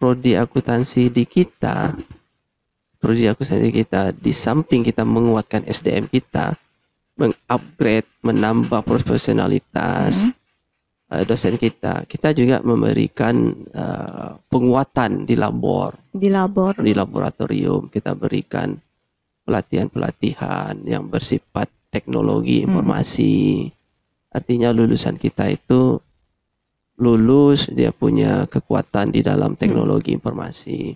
prodi akuntansi di kita, di samping kita menguatkan SDM kita, mengupgrade, menambah profesionalitas dosen kita juga memberikan penguatan di laboratorium. Kita berikan pelatihan yang bersifat teknologi informasi. Artinya lulusan kita itu lulus, dia punya kekuatan di dalam teknologi informasi.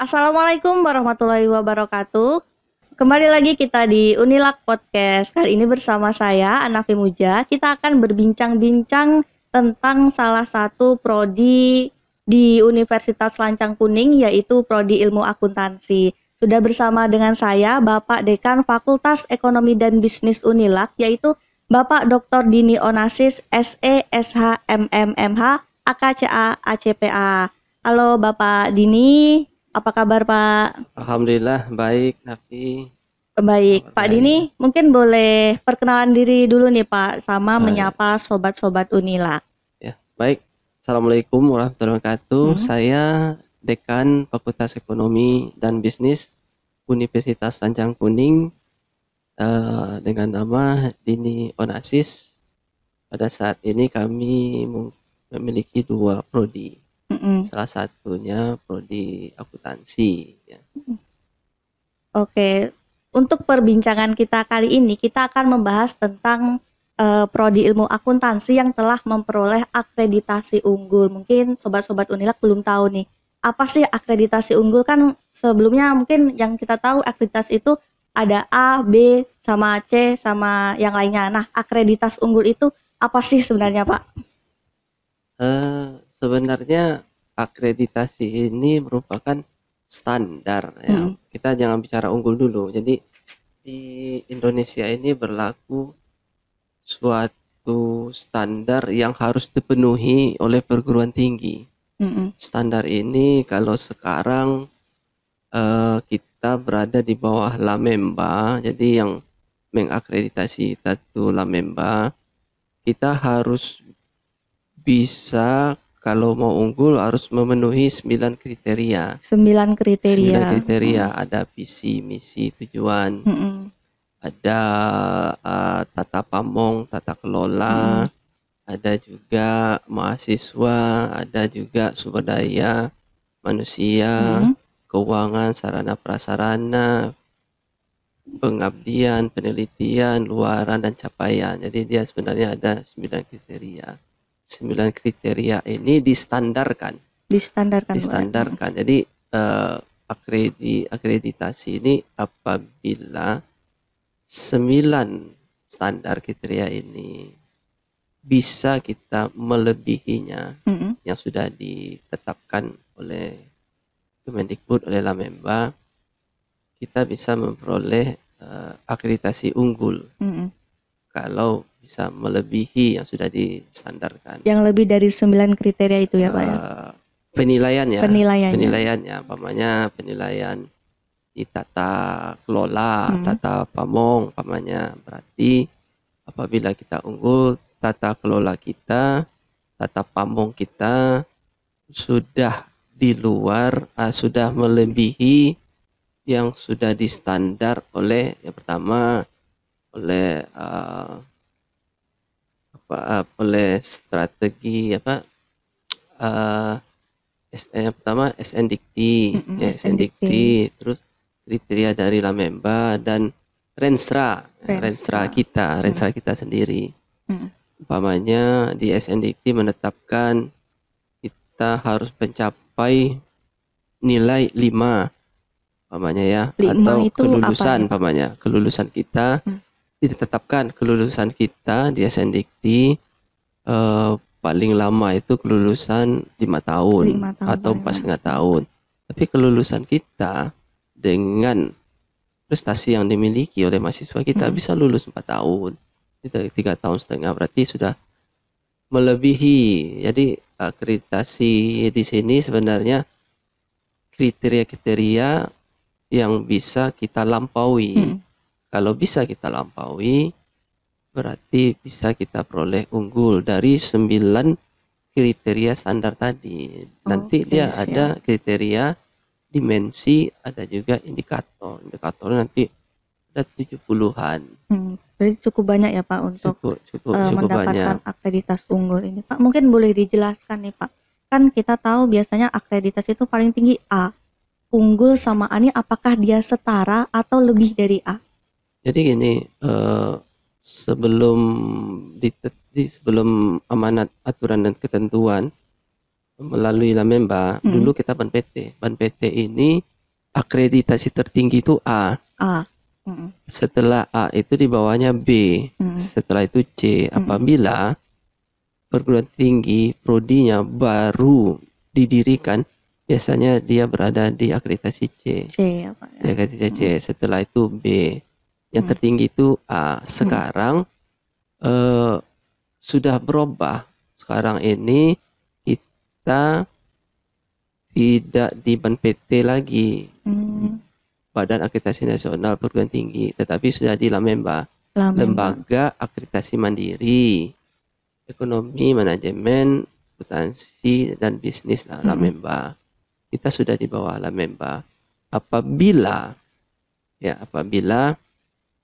Assalamualaikum warahmatullahi wabarakatuh. Kembali lagi kita di Unilak Podcast. Kali ini bersama saya, Anafi Muja. Kita akan berbincang-bincang tentang salah satu prodi di Universitas Lancang Kuning, yaitu prodi Ilmu Akuntansi. Sudah bersama dengan saya, Bapak Dekan Fakultas Ekonomi dan Bisnis Unilak, yaitu Bapak Dr. Dini Onasis, SE, SH, MMMH, AKCA, ACPA. Halo Bapak Dini. Apa kabar Pak? Alhamdulillah baik, Nafi. Baik, Pak Dini mungkin boleh perkenalan diri dulu nih Pak, sama menyapa sobat-sobat Unilak. Ya, baik. Assalamualaikum warahmatullahi wabarakatuh. Saya Dekan Fakultas Ekonomi dan Bisnis Universitas Lancang Kuning dengan nama Dini Onasis. Pada saat ini kami memiliki 2 prodi. Salah satunya prodi akuntansi ya. Oke, untuk perbincangan kita kali ini kita akan membahas tentang prodi ilmu akuntansi yang telah memperoleh akreditasi unggul. Mungkin sobat-sobat Unilak belum tahu nih, apa sih akreditasi unggul? Kan sebelumnya mungkin yang kita tahu akreditasi itu ada A, B, sama C, sama yang lainnya. Nah, akreditasi unggul itu apa sih sebenarnya Pak? Sebenarnya akreditasi ini merupakan standar ya. Kita jangan bicara unggul dulu. Jadi di Indonesia ini berlaku suatu standar yang harus dipenuhi oleh perguruan tinggi. Standar ini kalau sekarang kita berada di bawah Lamemba. Jadi yang mengakreditasi kita itu Lamemba. Kita harus bisa, kalau mau unggul harus memenuhi 9 kriteria. 9 kriteria. Ada visi, misi, tujuan. Ada tata pamong, tata kelola. Ada juga mahasiswa, ada juga sumber daya manusia, keuangan, sarana prasarana, pengabdian, penelitian, luaran dan capaian. Jadi dia sebenarnya ada 9 kriteria. 9 kriteria ini distandarkan. Jadi akreditasi ini apabila 9 standar kriteria ini bisa kita melebihinya yang sudah ditetapkan oleh Kemendikbud, oleh Lamemba, kita bisa memperoleh akreditasi unggul. Kalau bisa melebihi yang sudah distandarkan. Yang lebih dari 9 kriteria itu ya Pak ya? Penilaiannya, umpamanya penilaian di tata kelola, tata pamong, umpamanya. Berarti apabila kita unggul, tata kelola kita, tata pamong kita sudah di luar, sudah melebihi yang sudah distandar oleh, yang pertama oleh oleh strategi yang pertama SNDIKTI, terus kriteria dari Lamemba dan Renstra kita sendiri. Umpamanya di SNDIKTI menetapkan kita harus mencapai nilai 5 umpamanya ya, atau kelulusan umpamanya, kelulusan kita ditetapkan, kelulusan kita di SNDIKTI paling lama itu kelulusan 5 tahun atau 4,5 tahun. Tapi kelulusan kita dengan prestasi yang dimiliki oleh mahasiswa kita bisa lulus 4 tahun, 3,5 tahun, berarti sudah melebihi. Jadi akreditasi di sini sebenarnya kriteria-kriteria yang bisa kita lampaui. Kalau bisa kita lampaui, berarti bisa kita peroleh unggul dari 9 kriteria standar tadi. Nanti dia ada kriteria, dimensi, ada juga indikator. Indikator nanti ada 70-an. Berarti cukup banyak ya Pak untuk cukup mendapatkan banyak. akreditas unggul ini Pak. Mungkin boleh dijelaskan nih Pak. Kan kita tahu biasanya akreditasi itu paling tinggi A. Unggul sama A ini apakah dia setara atau lebih dari A? Jadi gini, sebelum sebelum amanat aturan dan ketentuan melalui Lamemba, dulu kita Ban PT. Ban PT ini akreditasi tertinggi itu A. Setelah A itu di bawahnya B, setelah itu C. Apabila perguruan tinggi prodinya baru didirikan, biasanya dia berada di akreditasi C. Ya, Pak, ya. Di akreditasi C. Setelah itu B. Yang tertinggi itu A. Sekarang sudah berubah. Sekarang ini kita tidak di Ban PT lagi, Badan Akreditasi Nasional Perguruan Tinggi, tetapi sudah di Lamemba. Lembaga Akreditasi Mandiri Ekonomi, Manajemen, Akuntansi, dan Bisnis Lamemba. Kita sudah di bawah Lamemba. Apabila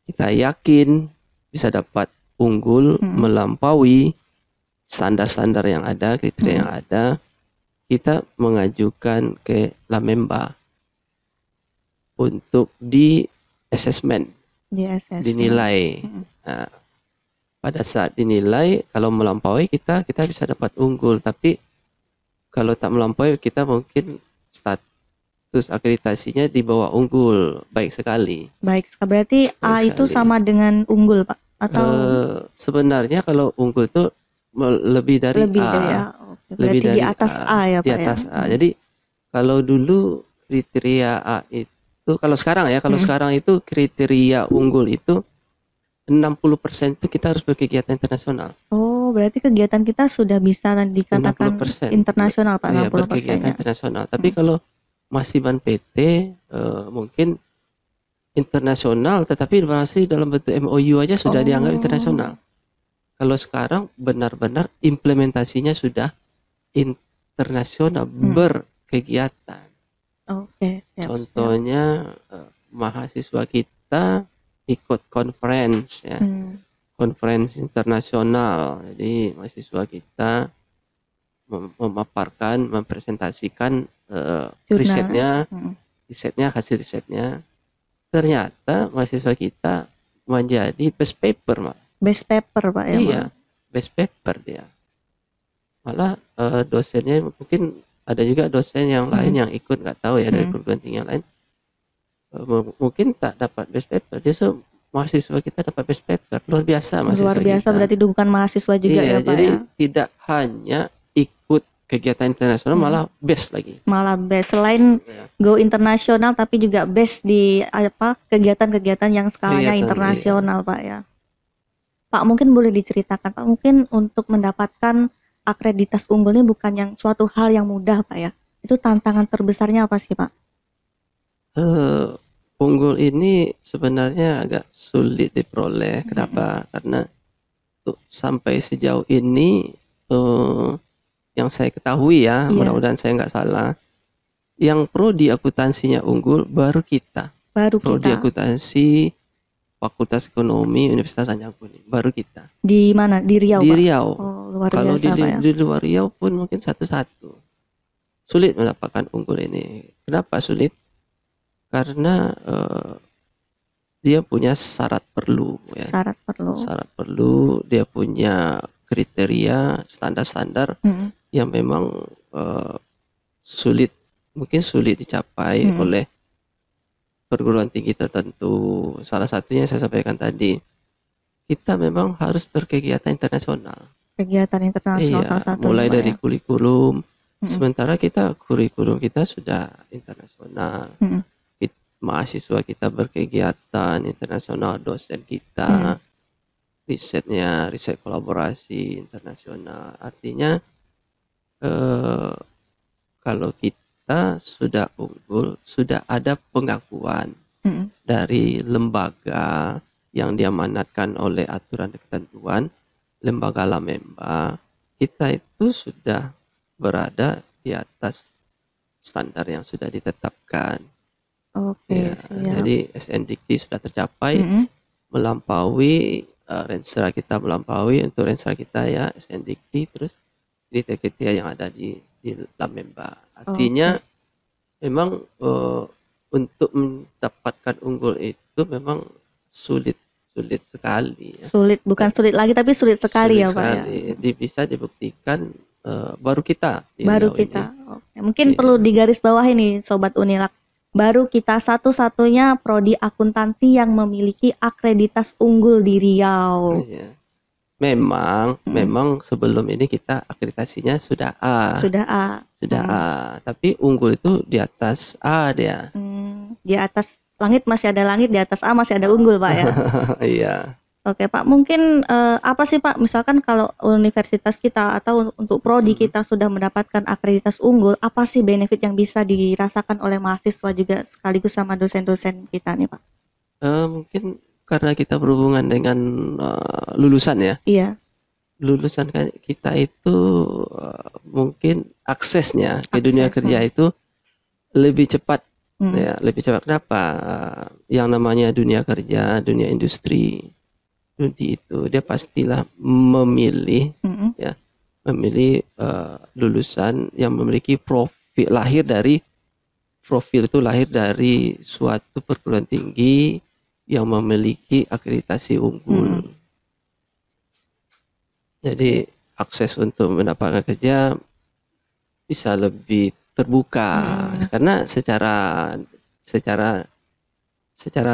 kita yakin bisa dapat unggul, melampaui standar-standar yang ada, kriteria yang ada, kita mengajukan ke Lamemba untuk di assessment, dinilai. Nah, pada saat dinilai, kalau melampaui kita bisa dapat unggul. Tapi kalau tak melampaui, kita mungkin status akreditasinya di bawah unggul. Baik sekali. Berarti A itu sama dengan unggul Pak? Atau sebenarnya kalau unggul itu lebih dari A. Lebih dari di atas A ya Pak? Di atas A. Jadi kalau dulu kriteria A itu, kalau sekarang ya, sekarang itu kriteria unggul itu 60% itu kita harus berkegiatan internasional. Oh, berarti kegiatan kita sudah bisa dikatakan internasional Pak, 60%. Iya, berkegiatan internasional. Tapi kalau masih Ban PT, mungkin internasional, tetapi masih dalam bentuk MOU aja sudah dianggap internasional. Kalau sekarang benar-benar implementasinya sudah internasional, berkegiatan. Contohnya mahasiswa kita ikut conference ya, conference internasional. Jadi mahasiswa kita memaparkan, mempresentasikan risetnya, hasil risetnya. Ternyata mahasiswa kita menjadi best paper, Mak. Best paper, Pak ya? Iya, best paper dia. Malah dosennya mungkin ada juga dosen yang lain yang ikut, nggak tahu ya, dari perguruan tinggi yang lain. Mungkin tak dapat best paper, justru mahasiswa kita dapat best paper. Luar biasa mahasiswa Luar biasa kita. Berarti dukungan mahasiswa juga ya Pak. Jadi tidak hanya ikut kegiatan internasional, malah best lagi. Malah best, selain go internasional tapi juga best di kegiatan-kegiatan yang skalanya internasional Pak ya. Pak, mungkin boleh diceritakan Pak, mungkin untuk mendapatkan akreditas unggul ini bukan yang suatu hal yang mudah Pak ya. Itu tantangan terbesarnya apa sih Pak? Unggul ini sebenarnya agak sulit diperoleh. Kenapa? Karena sampai sejauh ini yang saya ketahui ya, mudah-mudahan saya nggak salah, yang prodi akuntansinya unggul baru kita. Prodi akuntansi Fakultas Ekonomi Universitas Tanjung Kuning, baru kita. Di mana? Di Riau. Di Pak? Riau. Luar kalau biasa, di luar Riau pun mungkin satu-satu. Sulit mendapatkan unggul ini. Kenapa sulit? Karena dia punya syarat perlu ya. Syarat perlu, dia punya kriteria, standar-standar yang memang sulit dicapai oleh perguruan tinggi tertentu. Salah satunya saya sampaikan tadi, kita memang harus berkegiatan internasional. Kegiatan internasional salah satunya. Mulai dari kurikulum. Sementara kurikulum kita sudah internasional. Mahasiswa kita berkegiatan internasional, dosen kita riset kolaborasi internasional. Artinya kalau kita sudah unggul, sudah ada pengakuan dari lembaga yang diamanatkan oleh aturan dan ketentuan, lembaga Lamemba, kita itu sudah berada di atas standar yang sudah ditetapkan. Oke, jadi SNDikti sudah tercapai, melampaui Renstra kita melampaui untuk Renstra kita ya SNDikti, terus kriteria yang ada di Lamemba. Artinya memang untuk mendapatkan unggul itu memang sulit sekali. Ya. Sulit, bukan sulit lagi tapi sulit sekali ya Pak ya. Bisa dibuktikan baru kita. Oke. Mungkin perlu digarisbawahi nih Sobat Unilak. Baru kita satu-satunya prodi akuntansi yang memiliki akreditas unggul di Riau. Iya. Memang sebelum ini kita akreditasinya sudah A. Tapi unggul itu di atas A dia. Di atas langit masih ada langit, di atas A masih ada unggul Pak ya. Iya. Oke Pak, mungkin apa sih Pak, misalkan kalau universitas kita atau untuk prodi kita sudah mendapatkan akreditas unggul, apa sih benefit yang bisa dirasakan oleh mahasiswa juga sekaligus sama dosen-dosen kita nih Pak? Mungkin karena kita berhubungan dengan lulusan ya. Iya. Lulusan kita itu mungkin aksesnya ke dunia kerja itu lebih cepat. Ya, lebih cepat. Kenapa? Yang namanya dunia kerja, dunia industri itu dia pastilah memilih lulusan yang memiliki profil lahir dari suatu perguruan tinggi yang memiliki akreditasi unggul. Jadi akses untuk mendapatkan kerja bisa lebih terbuka karena secara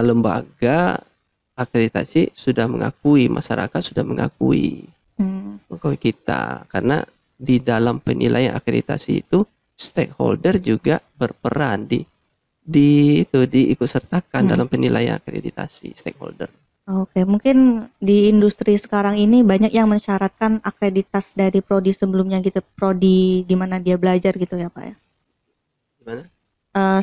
lembaga akreditasi sudah mengakui, masyarakat sudah mengakui kita, karena di dalam penilaian akreditasi itu stakeholder juga berperan diikutsertakan dalam penilaian akreditasi stakeholder. Oke, mungkin di industri sekarang ini banyak yang mensyaratkan akreditas dari prodi sebelumnya gitu, prodi di mana dia belajar gitu ya Pak ya. Gimana?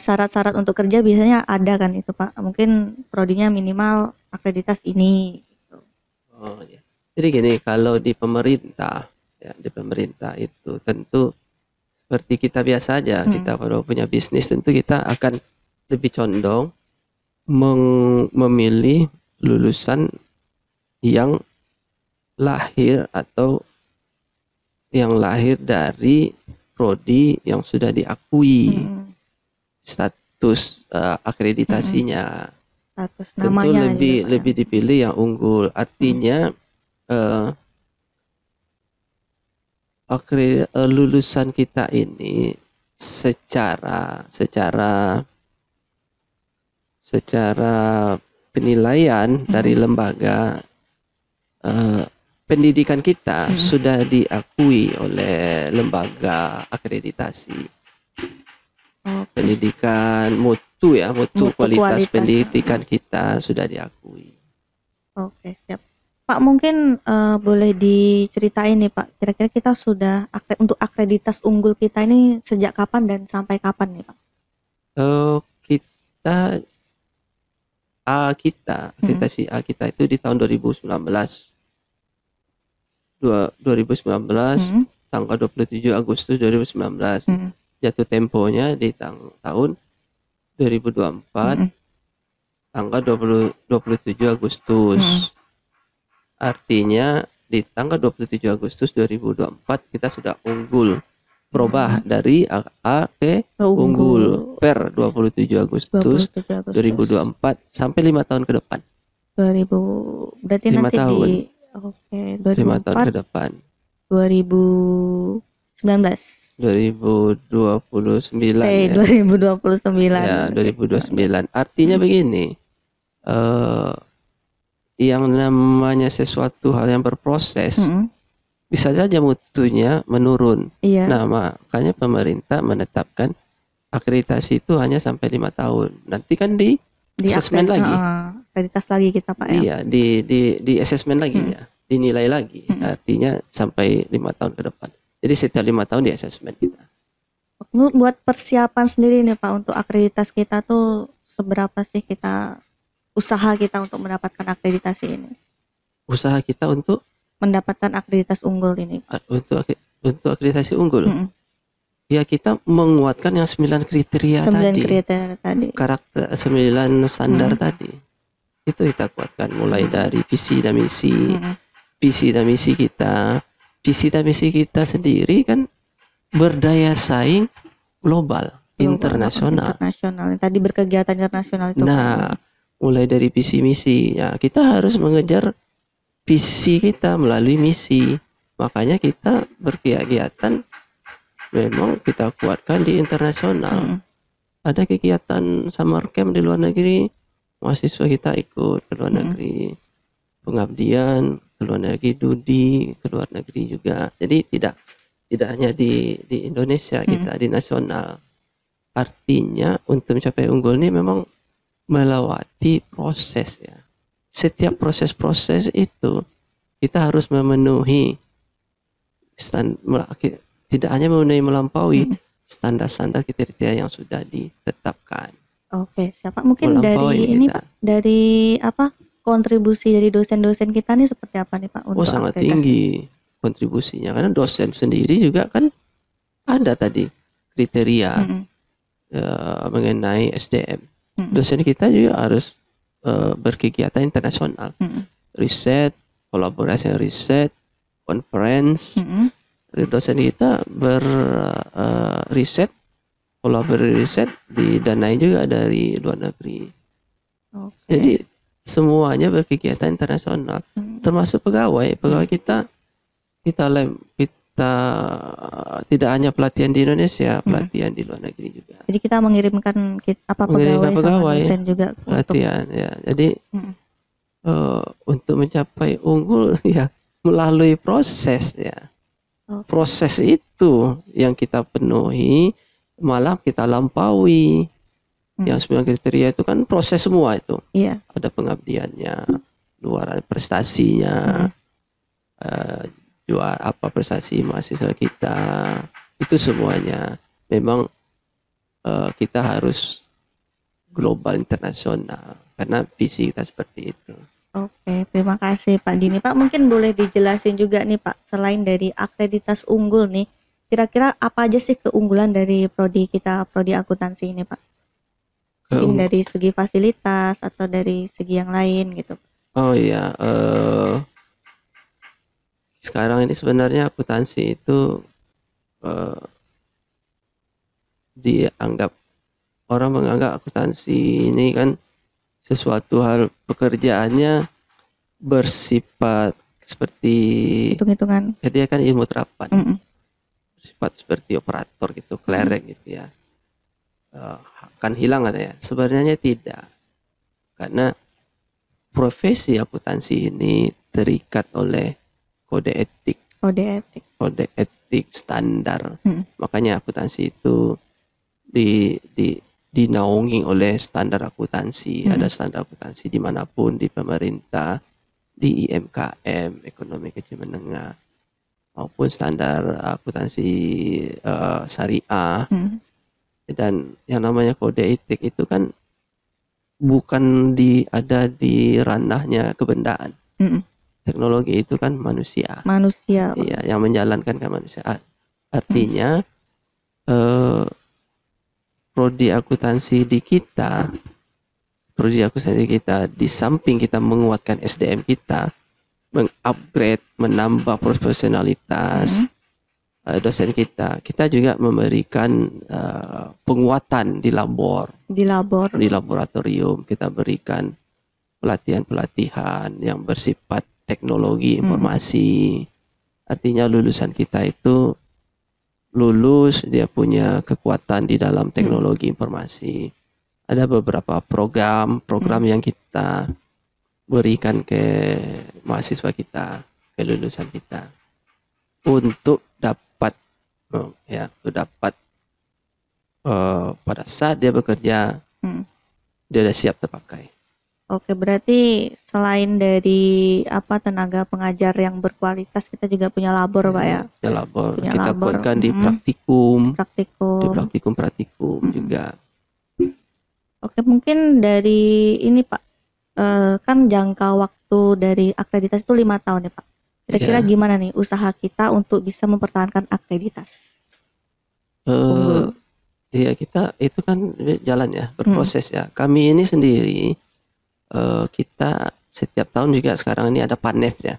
Syarat-syarat untuk kerja biasanya ada kan itu Pak, mungkin prodinya minimal akreditas ini gitu. Oh ya. Jadi gini, kalau di pemerintah itu tentu seperti kita biasa aja, kita kalau punya bisnis tentu kita akan lebih condong memilih lulusan yang lahir dari prodi yang sudah diakui status akreditasinya. Status tentu namanya lebih dipilih yang unggul. Artinya lulusan kita ini secara penilaian dari lembaga pendidikan kita sudah diakui oleh lembaga akreditasi. Pendidikan mutu kualitas pendidikan kita sudah diakui. Oke, siap. Pak, mungkin boleh diceritain nih Pak, kira-kira kita sudah untuk akreditas unggul kita ini sejak kapan dan sampai kapan nih Pak? Akreditasi A kita itu di tahun 2019. 2019 tanggal 27 Agustus 2019. Jatuh temponya di tahun 2024 tanggal 27 Agustus. Artinya di tanggal 27 Agustus 2024 kita sudah unggul, berubah dari A ke unggul per 27 Agustus 2024 sampai 5 tahun ke depan. 2000 berarti 5 nanti tahun. Oke, 5 tahun ke depan. 2019. 2029 ya. 2029. Ya, 2029. Artinya begini, yang namanya sesuatu hal yang berproses bisa saja mutunya menurun. Iya. Nah, makanya pemerintah menetapkan akreditasi itu hanya sampai 5 tahun. Nanti kan di asesmen lagi. Akreditasi lagi kita Pak ya. Iya, di asesmen lagi ya, dinilai lagi. Artinya sampai 5 tahun ke depan. Jadi setiap 5 tahun di asesmen kita. Buat persiapan sendiri nih Pak untuk akreditas kita tuh seberapa sih usaha kita untuk mendapatkan akreditasi ini? Usaha kita untuk mendapatkan akreditas unggul ini. Untuk akreditasi unggul. Ya kita menguatkan yang 9 kriteria 9 tadi. kriteria tadi. Karakter 9 standar tadi. Itu kita kuatkan mulai dari visi dan misi. Visi dan misi kita. Visi dan misi kita sendiri kan berdaya saing global, internasional. Tadi berkegiatan internasional itu. Nah, mulai dari visi misi ya kita harus mengejar visi kita melalui misi. Makanya kita berkegiatan memang kita kuatkan di internasional. Ada kegiatan summer camp di luar negeri, mahasiswa kita ikut ke luar negeri. Pengabdian ke luar negeri, studi ke luar negeri juga. Jadi tidak hanya di Indonesia, kita di nasional. Artinya untuk mencapai unggul ini memang melewati proses ya. Setiap proses-proses itu kita harus memenuhi tidak hanya melampaui standar-standar kriteria yang sudah ditetapkan. Oke, siapa mungkin dari ini Pak, dari apa kontribusi dari dosen-dosen kita nih seperti apa nih Pak untuk sangat tinggi kontribusinya karena dosen sendiri juga kan ada tadi kriteria mengenai SDM. Dosen kita juga harus berkegiatan internasional, riset, kolaborasi riset, conference. Dosen kita riset, kolaborasi riset didanai juga dari luar negeri. Jadi semuanya berkegiatan internasional, termasuk pegawai kita tidak hanya pelatihan di Indonesia, pelatihan di luar negeri juga. Jadi kita mengirimkan pegawai sama dosen juga pelatihan ya. Jadi untuk mencapai unggul ya melalui proses ya. Proses itu yang kita penuhi, malah kita lampaui. Yang 9 kriteria itu kan proses semua itu. Ada pengabdiannya, luar prestasinya, prestasi mahasiswa kita, itu semuanya memang kita harus global internasional karena visi kita seperti itu. Oke, terima kasih Pak Dini. Pak, mungkin boleh dijelasin juga nih Pak, selain dari akreditas unggul nih, kira-kira apa aja sih keunggulan dari prodi kita, prodi akuntansi ini Pak? Mungkin dari segi fasilitas atau dari segi yang lain gitu. Oh iya, sekarang ini sebenarnya akuntansi itu orang menganggap akuntansi ini kan sesuatu hal pekerjaannya bersifat seperti hitung-hitungan. Dia kan ilmu terapan, bersifat seperti operator gitu, klerek gitu ya. Akan hilang katanya. Sebenarnya tidak, karena profesi akuntansi ini terikat oleh kode etik standar. Makanya akuntansi itu dinaungi oleh standar akuntansi. Ada standar akuntansi dimanapun, di pemerintah, di IMKM, ekonomi kecil menengah, maupun standar akuntansi syariah. Dan yang namanya kode etik itu kan bukan ada di ranahnya kebendaan. Teknologi itu kan manusia. Iya, yang menjalankan kan manusia. Artinya prodi akuntansi kita di samping kita menguatkan SDM kita, mengupgrade, menambah profesionalitas dosen kita juga memberikan penguatan di laboratorium. Kita berikan pelatihan yang bersifat teknologi informasi. Artinya lulusan kita itu lulus, dia punya kekuatan di dalam teknologi informasi. Ada beberapa program yang kita berikan ke mahasiswa kita, ke lulusan kita, untuk dapat pada saat dia bekerja dia sudah siap terpakai. Oke, berarti selain dari tenaga pengajar yang berkualitas, kita juga punya labor, Pak ya? Ya, labor. Punya Kita labor. kuatkan di praktikum. Praktikum juga. Oke, mungkin dari ini Pak, kan jangka waktu dari akreditasi itu 5 tahun ya Pak. Kira-kira gimana nih usaha kita untuk bisa mempertahankan akreditas? Iya, kita itu kan jalan ya, berproses ya. Kami ini sendiri kita setiap tahun juga sekarang ini ada PANEF ya,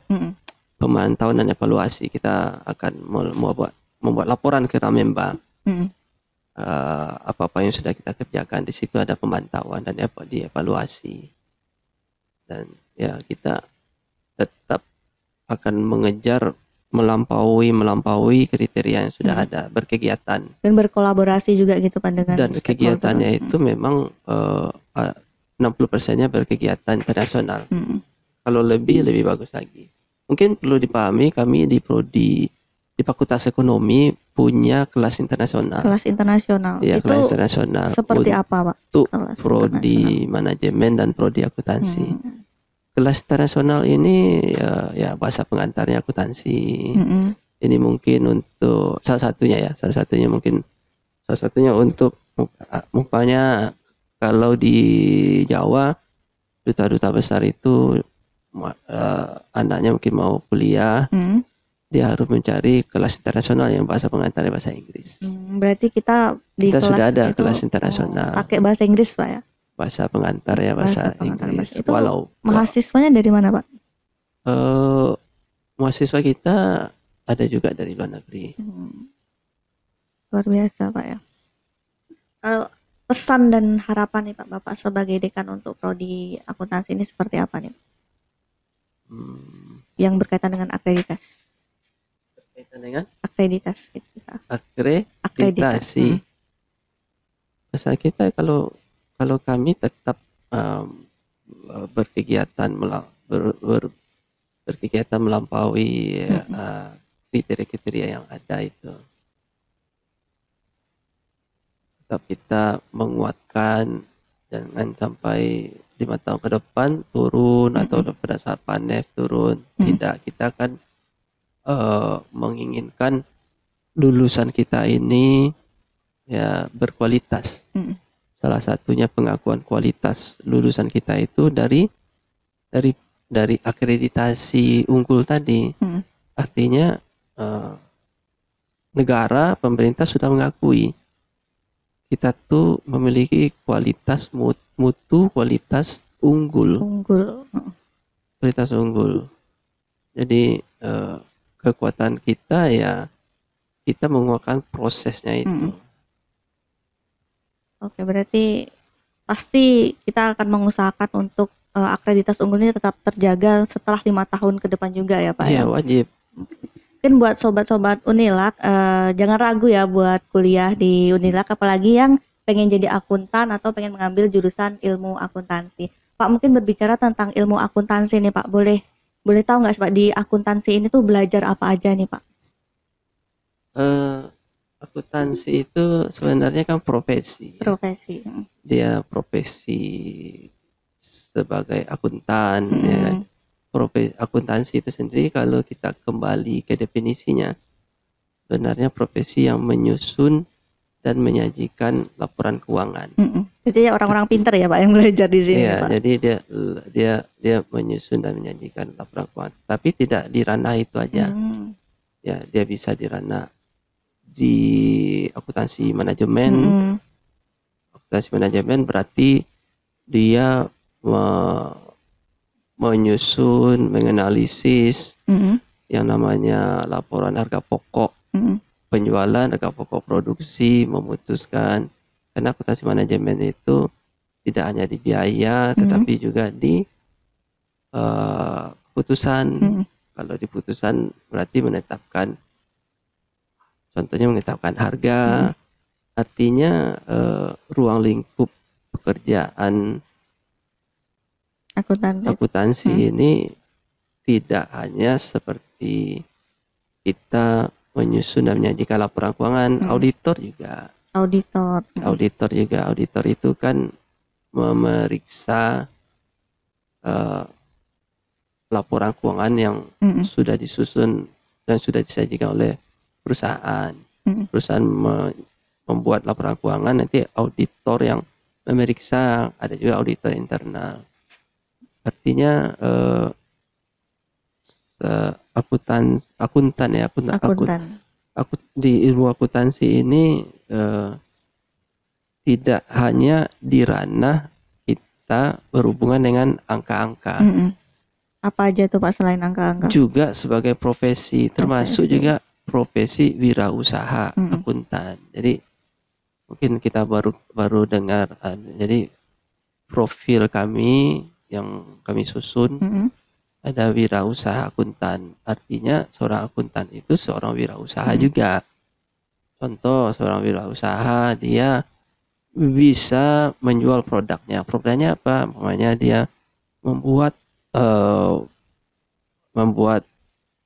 pemantauan dan evaluasi. Kita akan membuat laporan ke Ramemba, apa-apa yang sudah kita kerjakan. Di situ ada pemantauan dan dievaluasi. Dan ya kita tetap akan mengejar melampaui kriteria yang sudah ada, berkegiatan dan berkolaborasi juga gitu Pak dengan dan kegiatannya itu memang 60%-nya berkegiatan internasional. Kalau lebih bagus lagi. Mungkin perlu dipahami, kami di Prodi di Fakultas Ekonomi punya kelas internasional. Kelas internasional. Ya, itu kelas internasional. Seperti apa Pak? Untuk Prodi manajemen dan Prodi akuntansi. Kelas internasional ini ya bahasa pengantarnya akuntansi. Ini mungkin untuk salah satunya untuk mukanya kalau di Jawa duta-duta besar itu anaknya mungkin mau kuliah, dia harus mencari kelas internasional yang bahasa pengantarnya bahasa Inggris. Berarti kita kelas sudah ada kelas internasional. Pakai bahasa Inggris Pak ya? Bahasa pengantar ya bahasa Inggris. Itu mahasiswanya dari mana Pak? Mahasiswa kita ada juga dari luar negeri. Luar biasa Pak ya. Kalau pesan dan harapan nih Pak Bapak sebagai dekan untuk prodi akuntansi ini seperti apa nih? Yang berkaitan dengan akreditasi. Berkaitan dengan akreditasi kita. Akreditasi. Pesan kita kalau kami tetap berkegiatan melampaui kriteria-kriteria yang ada itu. Tetap kita menguatkan, jangan sampai 5 tahun ke depan turun atau pada saat PANEF turun. Tidak, kita kan menginginkan lulusan kita ini ya berkualitas. Salah satunya pengakuan kualitas lulusan kita itu dari akreditasi unggul tadi. Artinya negara, pemerintah sudah mengakui kita tuh memiliki kualitas mutu kualitas unggul. Kualitas unggul. Jadi kekuatan kita ya kita menguatkan prosesnya itu. Oke, berarti pasti kita akan mengusahakan untuk akreditas unggul ini tetap terjaga setelah 5 tahun ke depan juga ya Pak? Iya, wajib. Mungkin buat sobat-sobat Unilak, jangan ragu ya buat kuliah di Unilak, apalagi yang pengen jadi akuntan atau pengen mengambil jurusan ilmu akuntansi. Pak, mungkin berbicara tentang ilmu akuntansi nih Pak, boleh tahu nggak sih Pak, di akuntansi ini tuh belajar apa aja nih Pak? Akuntansi itu sebenarnya kan profesi. Dia profesi sebagai akuntan. Ya. Akuntansi itu sendiri kalau kita kembali ke definisinya, sebenarnya profesi yang menyusun dan menyajikan laporan keuangan. Jadi orang-orang pintar ya Pak yang belajar di sini. Iya, Pak. jadi dia menyusun dan menyajikan laporan keuangan, tapi tidak di ranah itu aja. Ya, dia bisa di ranah di akuntansi manajemen. Akuntansi manajemen berarti dia menyusun, menganalisis yang namanya laporan harga pokok, penjualan, harga pokok produksi, memutuskan. Karena akuntansi manajemen itu tidak hanya di biaya, tetapi juga di keputusan. Kalau di putusan berarti contohnya menetapkan harga. Artinya ruang lingkup pekerjaan akuntansi ini tidak hanya seperti kita menyusun dan menyajikan laporan keuangan. Auditor itu kan memeriksa eh, laporan keuangan yang sudah disusun dan sudah disajikan oleh perusahaan. Perusahaan membuat laporan keuangan, nanti auditor yang memeriksa, ada juga auditor internal. Artinya akuntan di ilmu akuntansi ini tidak hanya di ranah kita berhubungan dengan angka-angka. Apa aja tuh Pak selain angka-angka? Juga sebagai profesi, termasuk juga profesi wirausaha akuntan. Jadi mungkin kita baru dengar, jadi profil kami yang kami susun ada wirausaha akuntan. Artinya seorang akuntan itu seorang wirausaha juga. Contoh, seorang wirausaha dia bisa menjual produknya. Produknya apa? Namanya dia membuat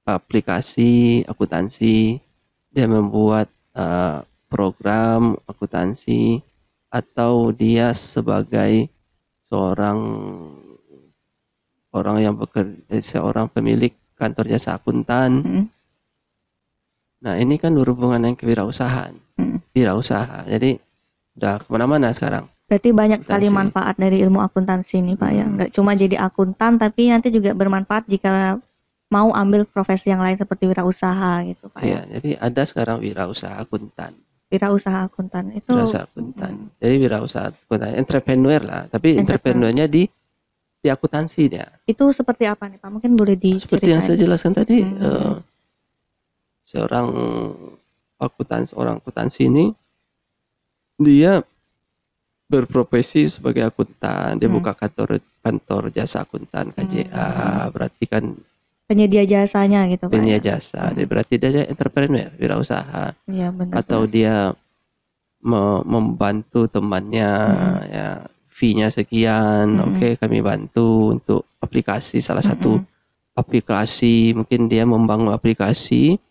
aplikasi akuntansi, dia membuat program akuntansi, atau dia sebagai orang yang bekerja, seorang pemilik kantor jasa akuntan. Nah, ini kan berhubungan dengan kewirausahaan, wirausaha. Jadi udah kemana-mana sekarang. Berarti banyak sekali manfaat dari ilmu akuntansi ini Pak ya. Nggak cuma jadi akuntan, tapi nanti juga bermanfaat jika mau ambil profesi yang lain seperti wirausaha gitu Pak ya. Jadi ada sekarang wirausaha akuntan. Wirausaha akuntan itu. Wirausaha akuntan. Jadi wirausaha akuntan, entrepreneur lah. Tapi entrepreneurnya di akuntansi dia. Itu seperti apa nih Pak? Mungkin boleh diceritain. Seperti yang saya jelaskan tadi, seorang akuntansi ini dia berprofesi sebagai akuntan, dia buka kantor jasa akuntan KJA, berarti kan penyedia jasanya gitu Pak. Penyedia jasa, jadi berarti dia entrepreneur, wirausaha. Iya, benar. Atau dia membantu temannya, ya fee-nya sekian, oke, kami bantu untuk aplikasi, salah satu aplikasi, mungkin dia membangun aplikasi,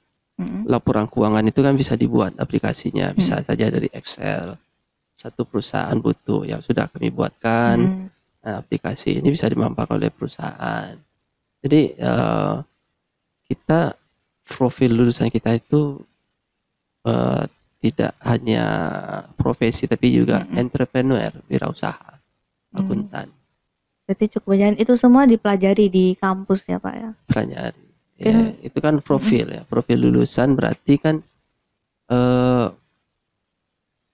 laporan keuangan itu kan bisa dibuat aplikasinya, bisa saja dari Excel. Satu perusahaan butuh, ya sudah kami buatkan. Nah, aplikasi ini bisa dimanfaatkan oleh perusahaan. Jadi kita, profil lulusan kita itu tidak hanya profesi tapi juga entrepreneur, wirausaha, akuntan. Berarti cukup banyak. Itu semua dipelajari di kampus ya Pak ya? Pelajari. Ya, itu kan profil ya, profil lulusan berarti kan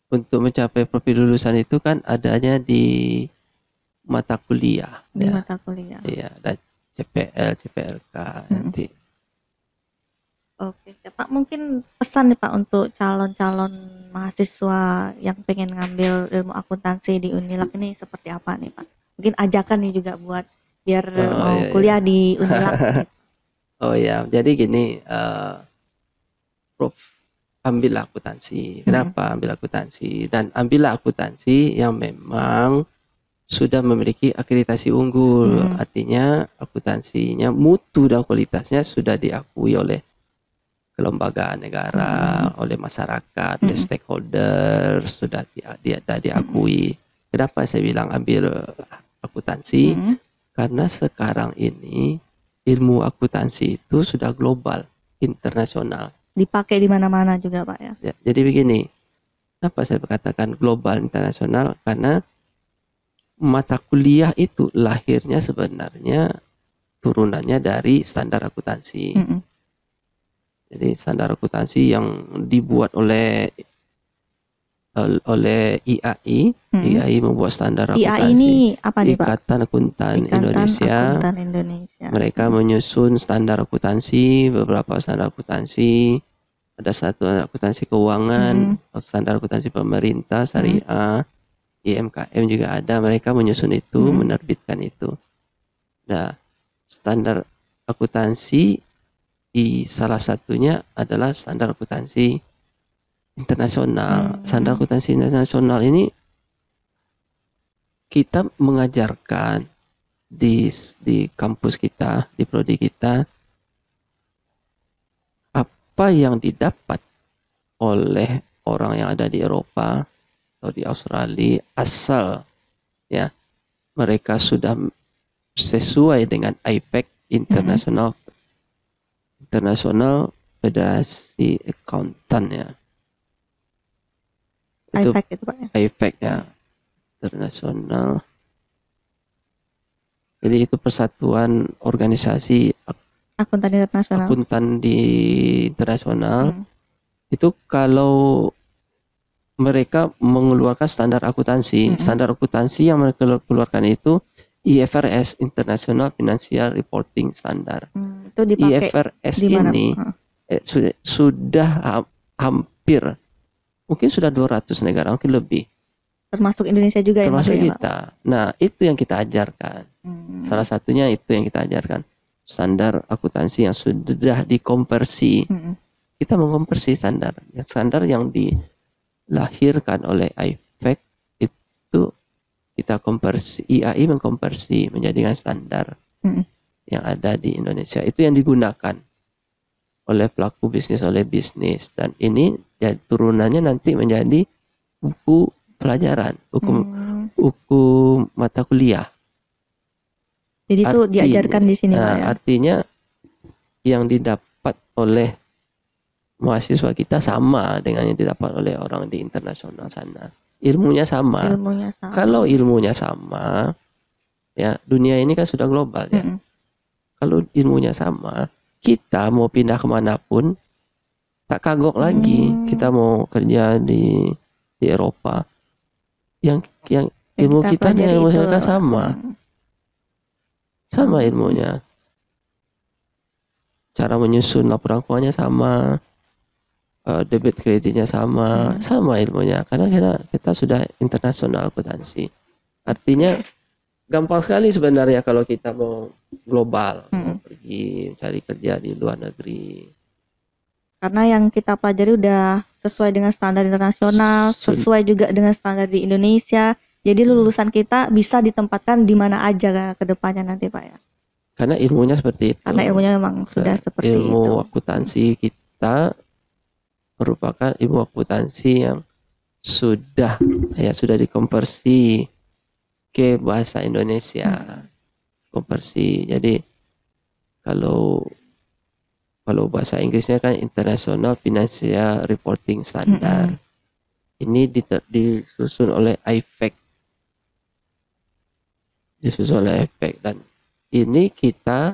untuk mencapai profil lulusan itu kan adanya di mata kuliah. Di mata kuliah. Iya, ada CPL, CPLK nanti. Oke, Pak, mungkin pesan nih Pak untuk calon-calon mahasiswa yang pengen ngambil ilmu akuntansi di Unilak ini seperti apa nih Pak? Mungkin ajakan nih juga buat biar mau kuliah di Unilak. Oh ya, jadi gini, Prof, ambillah akuntansi. Kenapa ambil akuntansi? Dan ambillah akuntansi yang memang sudah memiliki akreditasi unggul. Artinya akuntansinya, mutu dan kualitasnya sudah diakui oleh kelembagaan negara, oleh masyarakat, oleh stakeholder, sudah diakui. Kenapa saya bilang ambil akuntansi? Karena sekarang ini ilmu akuntansi itu sudah global, internasional. Dipakai di mana-mana juga Pak ya. Jadi begini, kenapa saya katakan global internasional? Karena mata kuliah itu lahirnya sebenarnya turunannya dari standar akuntansi. Jadi standar akuntansi yang dibuat oleh IAI, IAI membuat standar akuntansi. IAI ini apa nih Pak? Ikatan Akuntan Indonesia. Mereka menyusun standar akuntansi, beberapa standar akuntansi. Ada satu akuntansi keuangan, standar akuntansi pemerintah, syariah, IMKM juga ada. Mereka menyusun itu, menerbitkan itu. Nah, standar akuntansi salah satunya adalah standar akuntansi internasional. Standar akuntansi internasional ini kita mengajarkan di kampus kita, di prodi kita, apa yang didapat oleh orang yang ada di Eropa atau di Australia, asal ya mereka sudah sesuai dengan IFAC International Federasi Accountant ya. Itu IFAC itu Pak ya. IFAC ya, internasional. Jadi itu persatuan organisasi Akuntan internasional. akuntan di internasional. Itu kalau mereka mengeluarkan standar akuntansi, standar akuntansi yang mereka keluarkan itu IFRS, International Financial Reporting Standard. Itu dipakai IFRS ini sudah hampir, mungkin sudah 200 negara, mungkin lebih. Termasuk Indonesia juga ya? Termasuk kita. Nah, itu yang kita ajarkan. Salah satunya itu yang kita ajarkan. Standar akuntansi yang sudah dikonversi. Kita mengkonversi standar. Standar yang dilahirkan oleh IFAC itu kita konversi, IAI mengkonversi menjadikan standar yang ada di Indonesia. Itu yang digunakan oleh pelaku bisnis, oleh bisnis. Dan ini ya, turunannya nanti menjadi buku pelajaran, buku mata kuliah. Jadi itu diajarkan di sini Pak ya? Artinya yang didapat oleh mahasiswa kita sama dengan yang didapat oleh orang di internasional sana. Ilmunya sama. Kalau ilmunya sama, ya dunia ini kan sudah global ya. Kalau ilmunya sama, kita mau pindah kemanapun tak kagok lagi. Kita mau kerja di Eropa, yang ilmu kita dengan ilmu mereka sama ilmunya, cara menyusun laporan keuangannya sama, debit kreditnya sama ilmunya, karena kita sudah internasional akuntansi. Artinya gampang sekali sebenarnya kalau kita mau global, mau pergi cari kerja di luar negeri. Karena yang kita pelajari udah sesuai dengan standar internasional, sesuai juga dengan standar di Indonesia. Jadi lulusan kita bisa ditempatkan di mana aja ke depannya nanti Pak ya. Karena ilmunya seperti itu. Karena ilmunya memang sudah seperti itu. Ilmu akuntansi kita merupakan ilmu akuntansi yang sudah dikonversi ke bahasa Indonesia. Konversi. Jadi kalau bahasa Inggrisnya kan International Financial Reporting Standard. Ini disusun oleh IFAC. Dan ini kita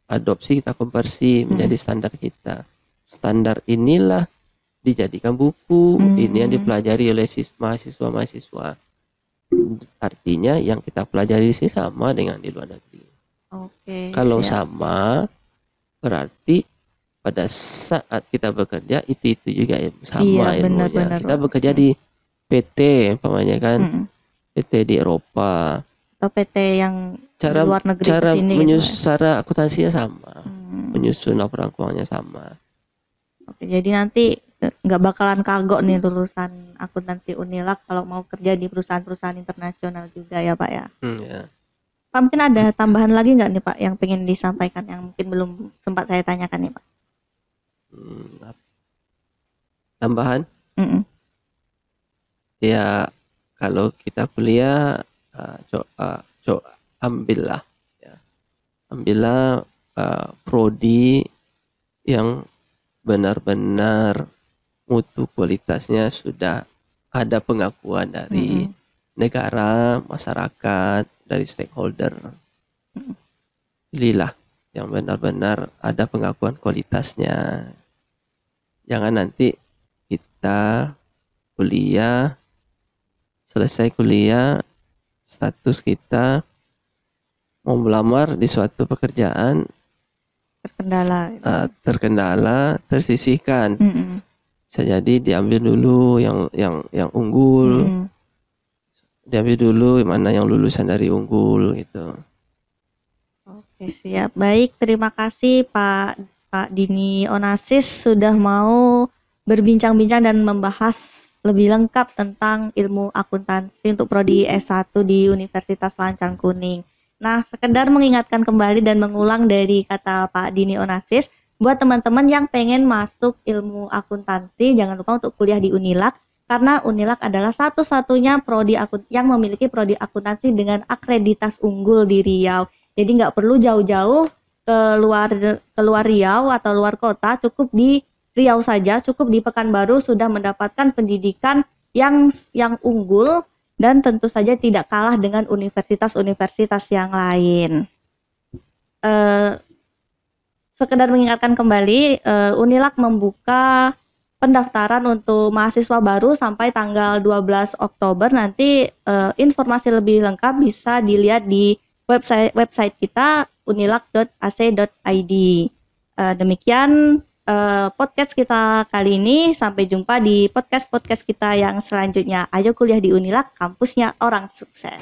adopsi, kita konversi menjadi standar kita. Standar inilah dijadikan buku, ini yang dipelajari oleh mahasiswa-mahasiswa. Artinya yang kita pelajari di sini sama dengan di luar negeri. Kalau sama, berarti pada saat kita bekerja itu juga sama ilmunya. Benar, kita bekerja di PT umpamanya kan, PT di Eropa atau PT yang di luar negeri kesini cara akuntansinya sama, menyusun laporan keuangannya sama. Jadi nanti nggak bakalan kagok nih lulusan akuntansi Unilag kalau mau kerja di perusahaan-perusahaan internasional juga ya Pak ya. Ya. Pak, mungkin ada tambahan lagi nggak nih Pak yang pengen disampaikan yang mungkin belum sempat saya tanyakan nih Pak? Tambahan? Ya kalau kita kuliah ambillah ya. Ambillah prodi yang benar-benar mutu kualitasnya sudah ada pengakuan dari negara, masyarakat, dari stakeholder. Pilihlah yang benar-benar ada pengakuan kualitasnya. Jangan nanti kita kuliah, selesai kuliah, status kita mau melamar di suatu pekerjaan terkendala, tersisihkan. Bisa jadi diambil dulu yang unggul, diambil dulu mana yang lulusan dari unggul gitu. Oke, siap. Baik, terima kasih Pak Dini Onasis sudah mau berbincang-bincang dan membahas lebih lengkap tentang ilmu akuntansi untuk prodi S1 di Universitas Lancang Kuning. Nah, sekedar mengingatkan kembali dan mengulang dari kata Pak Dini Onasis, buat teman-teman yang pengen masuk ilmu akuntansi, jangan lupa untuk kuliah di Unilag, karena Unilag adalah satu-satunya prodi yang memiliki prodi akuntansi dengan akreditas unggul di Riau. Jadi nggak perlu jauh-jauh keluar Riau atau luar kota, cukup di Riau saja, cukup di Pekanbaru sudah mendapatkan pendidikan yang unggul dan tentu saja tidak kalah dengan universitas-universitas yang lain. Sekedar mengingatkan kembali, Unilak membuka pendaftaran untuk mahasiswa baru sampai tanggal 12 Oktober. Nanti informasi lebih lengkap bisa dilihat di website kita unilak.ac.id. Demikian podcast kita kali ini. Sampai jumpa di podcast kita yang selanjutnya. Ayo kuliah di Unilak, kampusnya orang sukses.